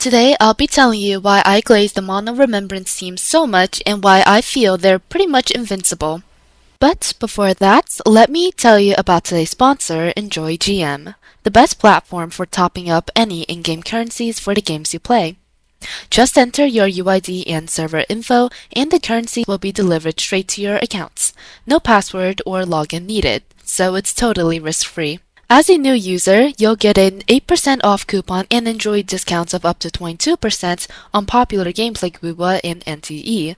Today, I'll be telling you why I glaze the Mono Remembrance team so much and why I feel they're pretty much invincible. But before that, let me tell you about today's sponsor, Enjoy GM, the best platform for topping up any in-game currencies for the games you play. Just enter your UID and server info, and the currency will be delivered straight to your accounts. No password or login needed, so it's totally risk-free. As a new user, you'll get an 8% off coupon and enjoy discounts of up to 22% on popular games like WoWA and NTE.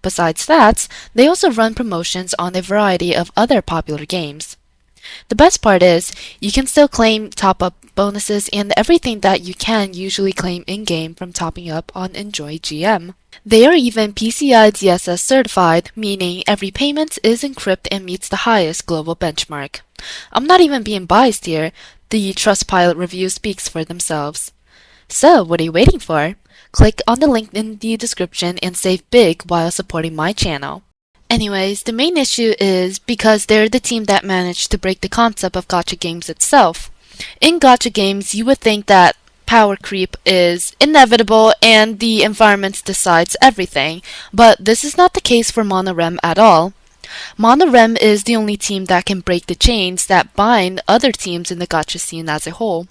Besides that, they also run promotions on a variety of other popular games. The best part is, you can still claim top-up bonuses and everything that you can usually claim in-game from topping up on Enjoy GM. They are even PCI DSS certified, meaning every payment is encrypted and meets the highest global benchmark. I'm not even being biased here, the Trustpilot review speaks for themselves. So, what are you waiting for? Click on the link in the description and save big while supporting my channel. Anyways, the main issue is because they're the team that managed to break the concept of gacha games itself. In gacha games, you would think that power creep is inevitable and the environment decides everything, but this is not the case for Monorem at all. Monorem is the only team that can break the chains that bind other teams in the gacha scene as a whole.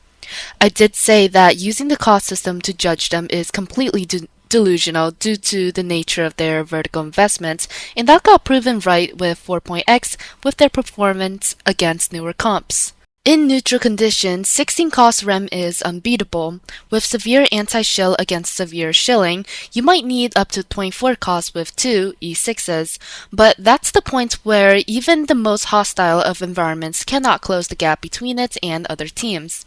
I did say that using the cost system to judge them is completely delusional due to the nature of their vertical investments, and that got proven right with 4.x with their performance against newer comps. In neutral conditions, 16 cost rem is unbeatable. With severe anti-shill against severe shilling, you might need up to 24 cost with 2 E6s, but that's the point where even the most hostile of environments cannot close the gap between it and other teams.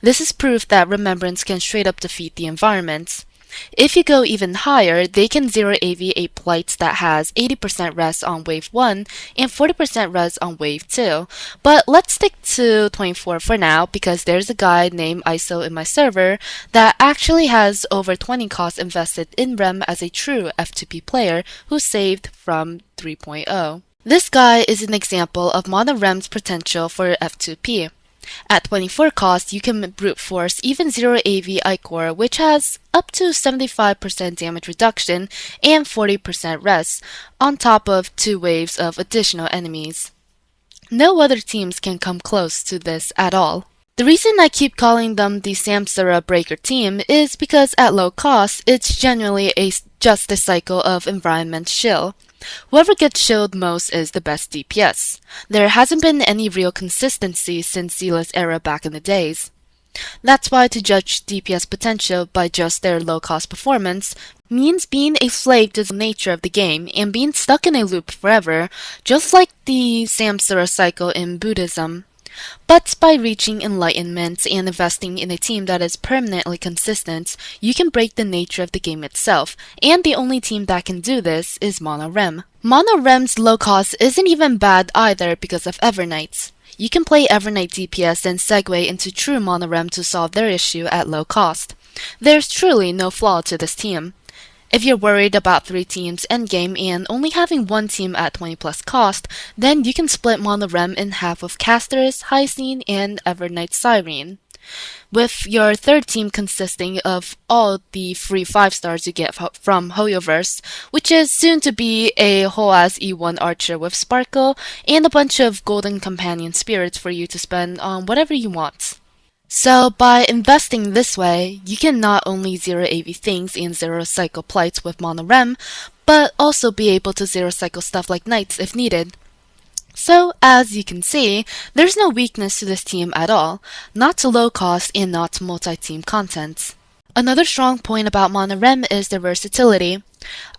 This is proof that Remembrance can straight up defeat the environment. If you go even higher, they can 0 AV a plight that has 80% res on wave 1 and 40% res on wave 2. But let's stick to 24 for now because there's a guy named ISO in my server that actually has over 20 costs invested in rem as a true F2P player who saved from 3.0. This guy is an example of Monorem's potential for F2P. At 24 cost, you can brute force even 0 AV Ichor, which has up to 75% damage reduction and 40% res, on top of 2 waves of additional enemies. No other teams can come close to this at all. The reason I keep calling them the Samsara Breaker team is because at low cost, it's generally just a cycle of environment shill. Whoever gets shilled most is the best DPS. There hasn't been any real consistency since Zila's era back in the days. That's why to judge DPS potential by just their low-cost performance means being a slave to the nature of the game and being stuck in a loop forever, just like the Samsara cycle in Buddhism. But by reaching enlightenment and investing in a team that is permanently consistent, you can break the nature of the game itself, and the only team that can do this is Monorem. Monorem's low cost isn't even bad either because of Evernight. You can play Evernight DPS and segue into true Monorem to solve their issue at low cost. There's truly no flaw to this team. If you're worried about 3 teams endgame and only having 1 team at 20 plus cost, then you can split Monorem in half with Casters, Hyacinth, and Evernight Siren, with your 3rd team consisting of all the free 5 stars you get from Hoyoverse, which is soon to be a whole-ass E1 archer with Sparkle, and a bunch of golden companion spirits for you to spend on whatever you want. So, by investing this way, you can not only 0 AV things and 0 cycle plights with Monorem, but also be able to 0 cycle stuff like knights if needed. So, as you can see, there's no weakness to this team at all, not to low cost and not to multi-team content. Another strong point about Monorem is their versatility.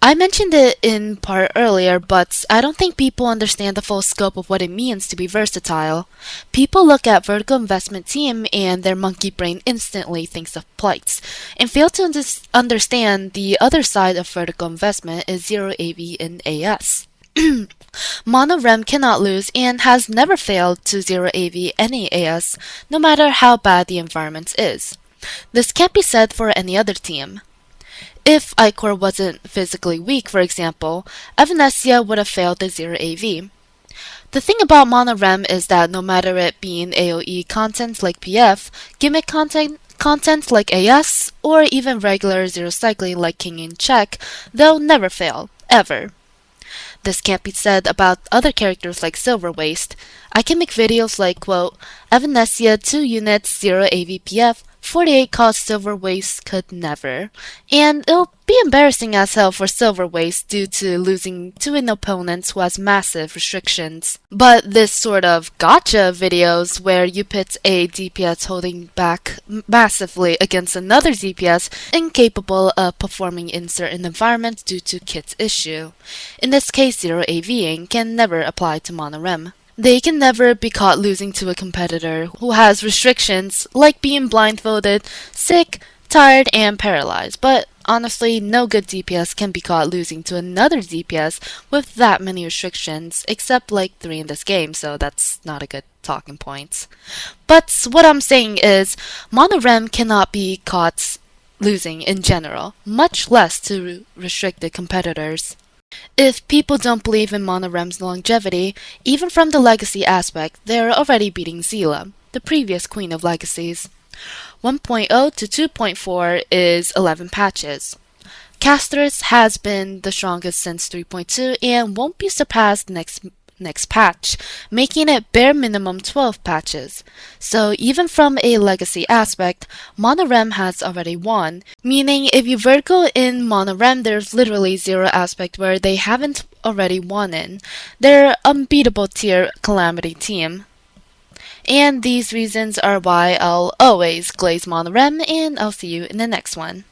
I mentioned it in part earlier, but I don't think people understand the full scope of what it means to be versatile. People look at vertical investment team and their monkey brain instantly thinks of plights, and fail to understand the other side of vertical investment is 0 AV in AS. Monorem cannot lose and has never failed to 0 AV any AS, no matter how bad the environment is. This can't be said for any other team. If Ichor wasn't physically weak, for example, Evanescia would have failed the 0 AV. The thing about Monorem is that no matter it being AoE content like PF, gimmick content content like AS, or even regular zero cycling like King in Check, they'll never fail, ever. This can't be said about other characters like Silver Waste. I can make videos like, quote, Evanesia 2 units 0 AVPF, 48 cost Silver Waste could never. And it'll be embarrassing as hell for Silver Waste due to losing to an opponent who has massive restrictions. But this sort of gotcha videos where you pit a DPS holding back massively against another DPS incapable of performing in certain environments due to kit's issue. In this case, zero AVing can never apply to Monorem. They can never be caught losing to a competitor who has restrictions like being blindfolded, sick, tired, and paralyzed. But honestly, no good DPS can be caught losing to another DPS with that many restrictions, except like 3 in this game, so that's not a good talking point. But what I'm saying is, Monorem cannot be caught losing in general, much less to restricted competitors. If people don't believe in Monorem's longevity, even from the legacy aspect, they're already beating Zila, the previous queen of legacies. 1.0 to 2.4 is 11 patches. Casters has been the strongest since 3.2 and won't be surpassed next patch, making it bare minimum 12 patches. So even from a legacy aspect, Monorem has already won, meaning if you vertical in Monorem, there's literally zero aspect where they haven't already won in. They're unbeatable tier Calamity team. And these reasons are why I'll always glaze Monorem, and I'll see you in the next one.